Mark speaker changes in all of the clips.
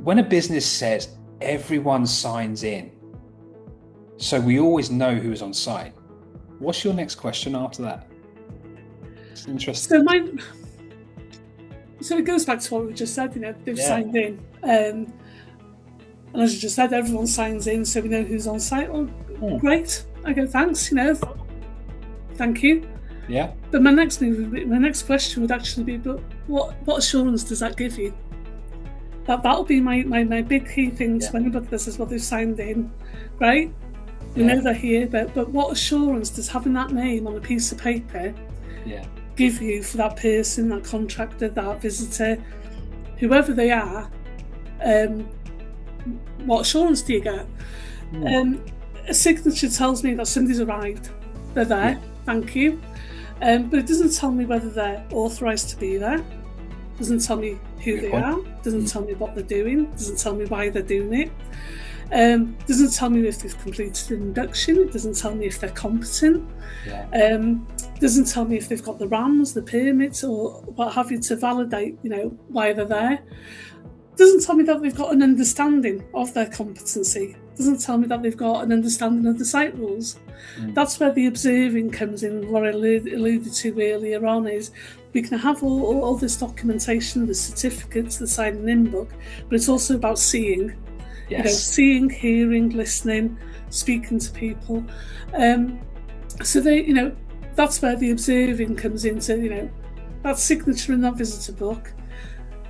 Speaker 1: when a business says everyone signs in, so we always know who's on site, what's your next question after that? It's interesting.
Speaker 2: So it goes back to what we just said, they've signed in. And as you just said, everyone signs in, so we know who's on site. Well, great. I go, thanks, thank you.
Speaker 1: Yeah.
Speaker 2: But my next question would actually be, but what assurance does that give you? That'll be my big key thing to anybody that says, well, they've signed in. Great. We know they're here, but what assurance does having that name on a piece of paper give you for that person, that contractor, that visitor, whoever they are? What assurance do you get? A signature tells me that somebody's arrived. They're there. Thank you. But it doesn't tell me whether they're authorised to be there. Doesn't tell me who they are. Doesn't tell me what they're doing. Doesn't tell me why they're doing it. Doesn't tell me if they've completed an induction. It doesn't tell me if they're competent. Doesn't tell me if they've got the RAMs, the permits, or what have you to validate, why they're there. Doesn't tell me that they've got an understanding of their competency. Doesn't tell me that they've got an understanding of the site rules. That's where the observing comes in. What I alluded to earlier on is we can have all this documentation, the certificates, the signing in book, but it's also about seeing. Seeing, hearing, listening, speaking to people. So that's where the observing comes into, that signature in that visitor book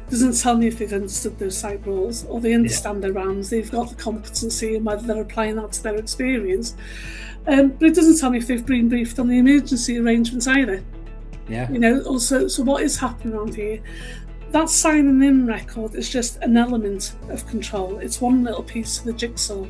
Speaker 2: doesn't tell me if they've understood those site rules or they understand their RAMs, they've got the competency and whether they're applying that to their experience. But it doesn't tell me if they've been briefed on the emergency arrangements either. Also, so what is happening around here? That signing in record is just an element of control. It's one little piece of the jigsaw.